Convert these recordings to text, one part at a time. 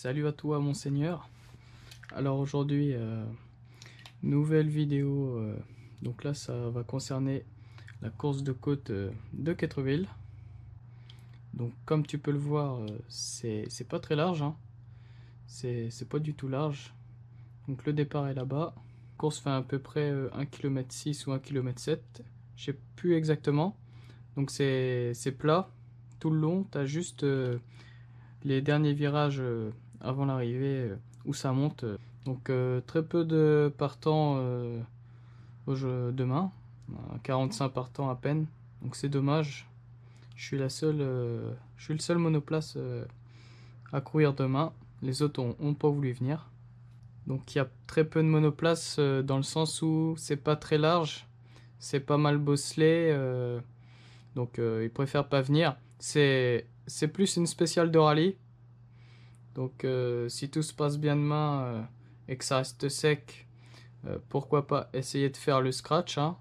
Salut à toi monseigneur. Alors aujourd'hui nouvelle vidéo, donc là ça va concerner la course de côte de Quettreville. Donc comme tu peux le voir, c'est pas très large, hein. C'est pas du tout large. Donc le départ est là-bas. La course fait à peu près 1,6 km ou 1,7 km, je sais plus exactement. Donc c'est plat tout le long, tu as juste les derniers virages avant l'arrivée où ça monte. Donc très peu de partants demain, 45 partants à peine. Donc c'est dommage. Je suis le seul monoplace à courir demain. Les autres ont pas voulu venir. Donc il y a très peu de monoplaces dans le sens où c'est pas très large, c'est pas mal bosselé. Donc ils préfèrent pas venir. C'est plus une spéciale de rallye. Donc si tout se passe bien demain et que ça reste sec, pourquoi pas essayer de faire le scratch, hein.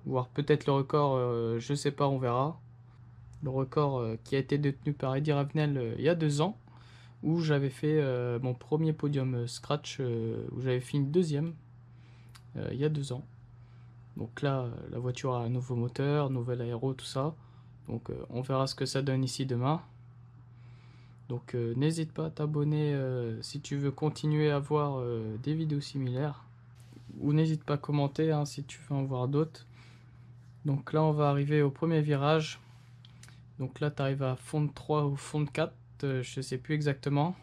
Voire peut-être le record, je sais pas, on verra. Le record qui a été détenu par Eddy Ravenel il y a 2 ans, où j'avais fait mon premier podium scratch, où j'avais fini deuxième il y a 2 ans. Donc là, la voiture a un nouveau moteur, nouvel aéro, tout ça. Donc on verra ce que ça donne ici demain. Donc n'hésite pas à t'abonner si tu veux continuer à voir des vidéos similaires. Ou n'hésite pas à commenter hein, si tu veux en voir d'autres. Donc là on va arriver au premier virage. Donc là tu arrives à fond de 3 ou fond de 4, je sais plus exactement.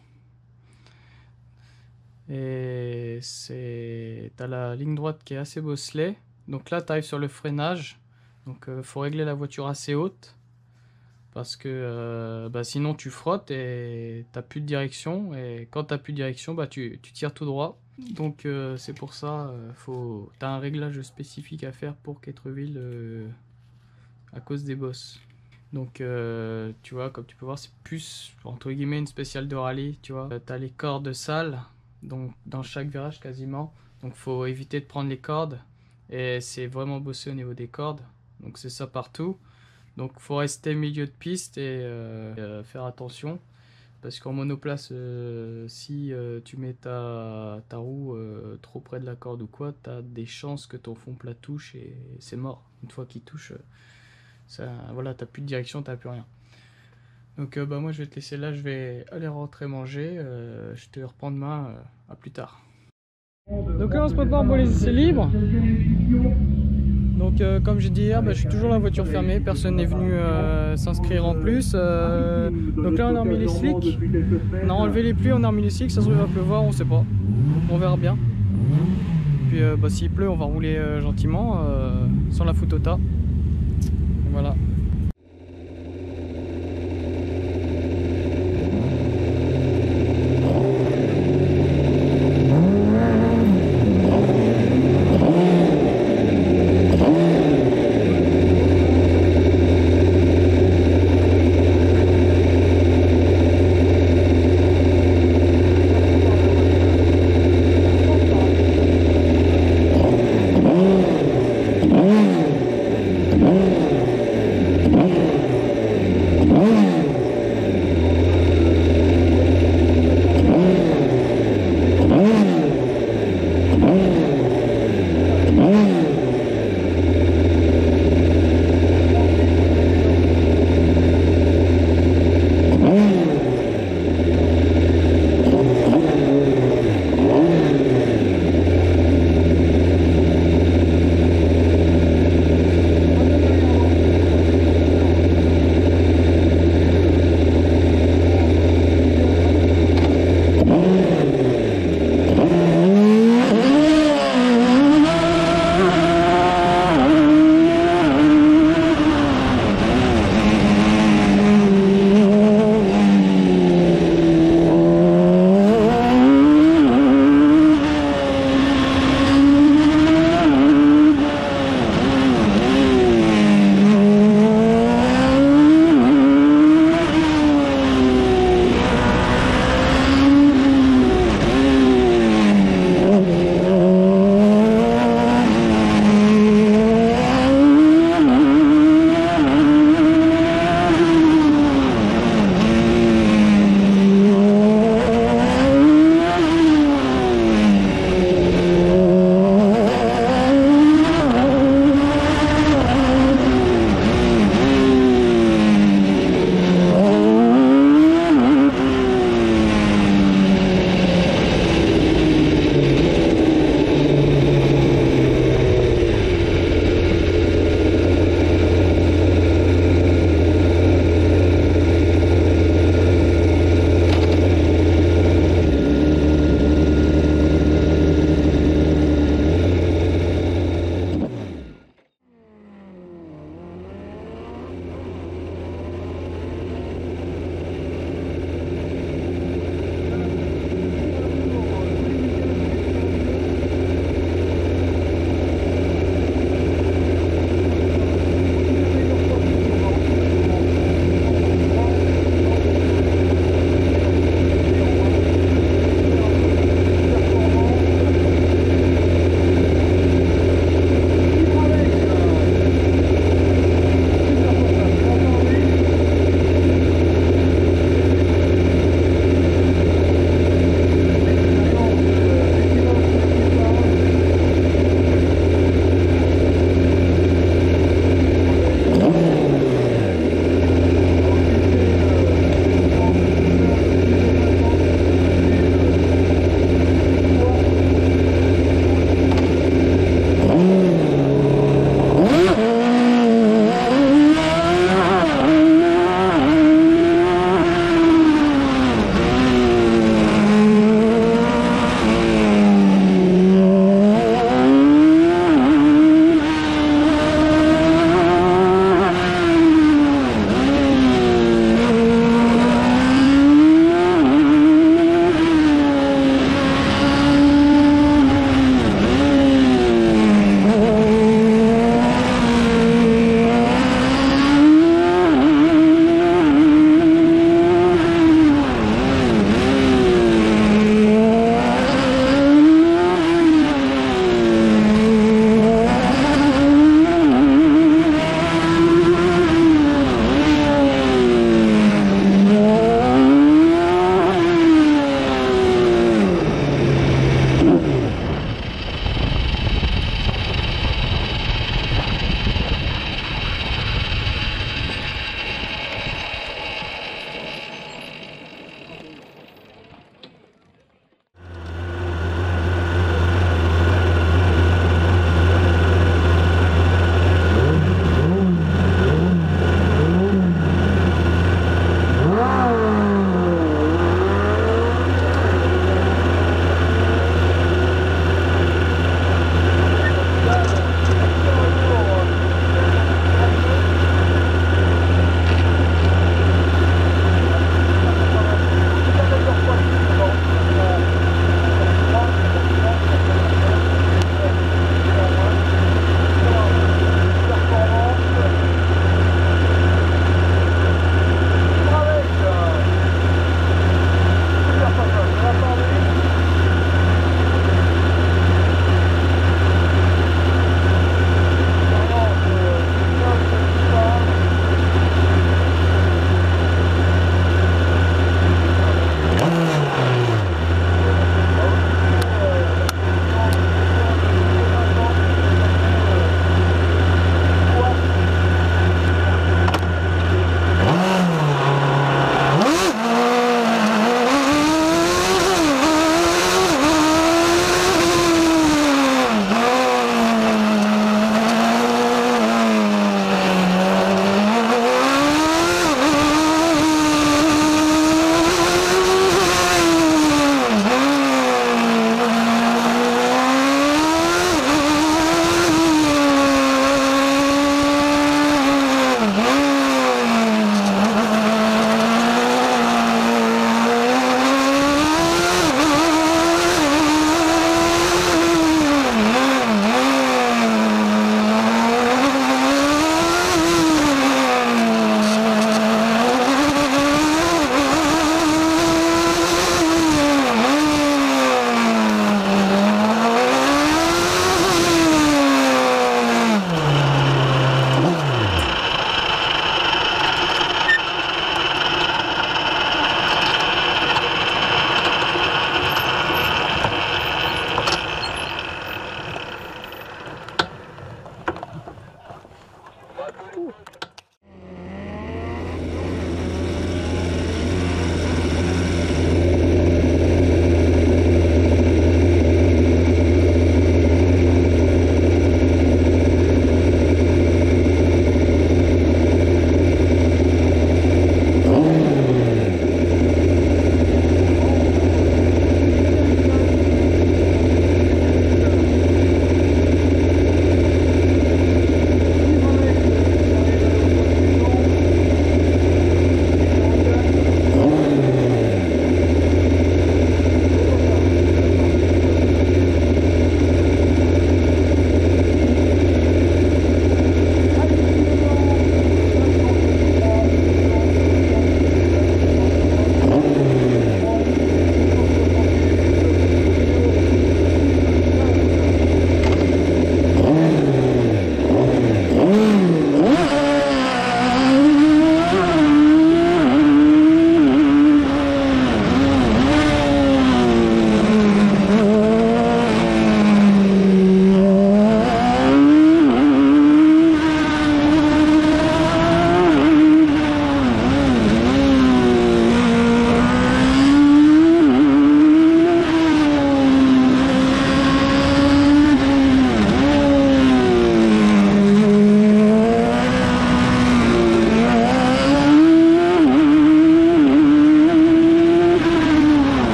Et t'as la ligne droite qui est assez bosselée. Donc là tu arrives sur le freinage. Donc faut régler la voiture assez haute. Parce que sinon tu frottes et t'as plus de direction. Et quand t'as plus de direction, tu tires tout droit. Donc c'est pour ça, t'as un réglage spécifique à faire pour Quettreville à cause des bosses. Donc tu vois, comme tu peux voir, c'est plus entre guillemets une spéciale de rallye. Tu vois, t'as les cordes sales, donc dans chaque virage quasiment. Donc faut éviter de prendre les cordes. Et c'est vraiment bossé au niveau des cordes. Donc c'est ça partout. Donc faut rester milieu de piste et faire attention. Parce qu'en monoplace, si tu mets ta roue trop près de la corde ou quoi, tu as des chances que ton fond plat touche et c'est mort. Une fois qu'il touche, voilà, tu n'as plus de direction, tu n'as plus rien. Donc moi je vais te laisser là, je vais aller rentrer manger. Je te reprends demain, à plus tard. Donc là on se prépare pour les essais libres. Donc comme j'ai dit hier, je suis toujours la voiture fermée, personne n'est venu s'inscrire en plus. Donc là on a remis les slicks, on a enlevé les pluies, on a remis les slicks, ça se trouve il va pleuvoir, on sait pas, on verra bien. Puis s'il pleut on va rouler gentiment, sans la foutre au tas. Et voilà.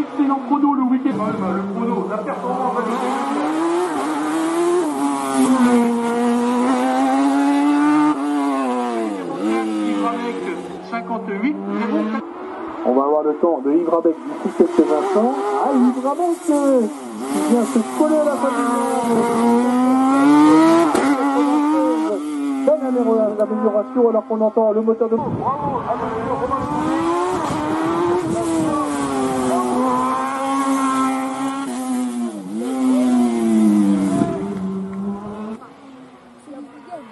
excellent chrono le week-end. Le chrono, la performance va Yves 58. On va avoir le temps de Yves Rabec d'ici quelques instants. Ah, Yves Rabec qui vient se coller à la belle amélioration alors qu'on entend le moteur de... Bravo à monsieur Romain.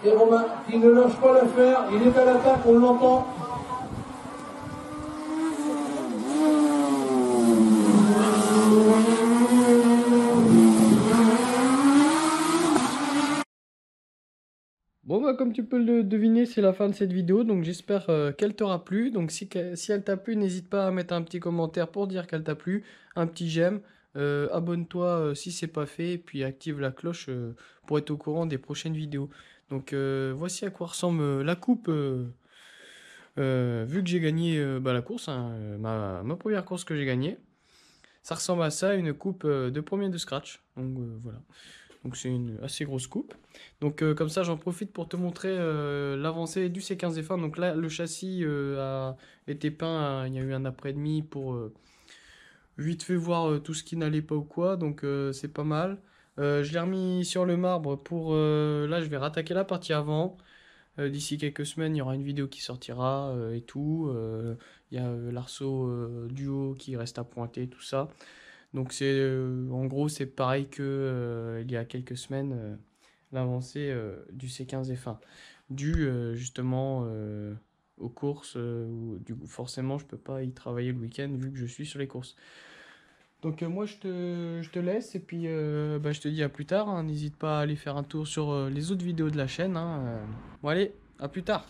Et Romain, qui ne lâche pas l'affaire, il est à l'attaque, on l'entend. Bon bah comme tu peux le deviner, c'est la fin de cette vidéo, donc j'espère qu'elle t'aura plu. Donc si elle t'a plu, n'hésite pas à mettre un petit commentaire pour dire qu'elle t'a plu, un petit j'aime, abonne-toi si c'est pas fait, et puis active la cloche pour être au courant des prochaines vidéos. Donc voici à quoi ressemble la coupe, vu que j'ai gagné la course, hein, ma première course que j'ai gagnée. Ça ressemble à ça, une coupe de premier de scratch, donc voilà. Donc c'est une assez grosse coupe. Donc comme ça j'en profite pour te montrer l'avancée du C15 F1. Donc là le châssis a été peint, il y a eu un après-demi pour vite fait voir tout ce qui n'allait pas ou quoi, donc c'est pas mal. Je l'ai remis sur le marbre pour... là, je vais rattaquer la partie avant. D'ici quelques semaines, il y aura une vidéo qui sortira et tout. Il y a l'arceau du haut qui reste à pointer, tout ça. Donc en gros, c'est pareil que il y a quelques semaines, l'avancée du C15 F1. Dû justement aux courses, où du coup, forcément, je peux pas y travailler le week-end vu que je suis sur les courses. Donc moi je te laisse et puis bah, je te dis à plus tard, hein. N'hésite pas à aller faire un tour sur les autres vidéos de la chaîne, hein. Bon allez, à plus tard.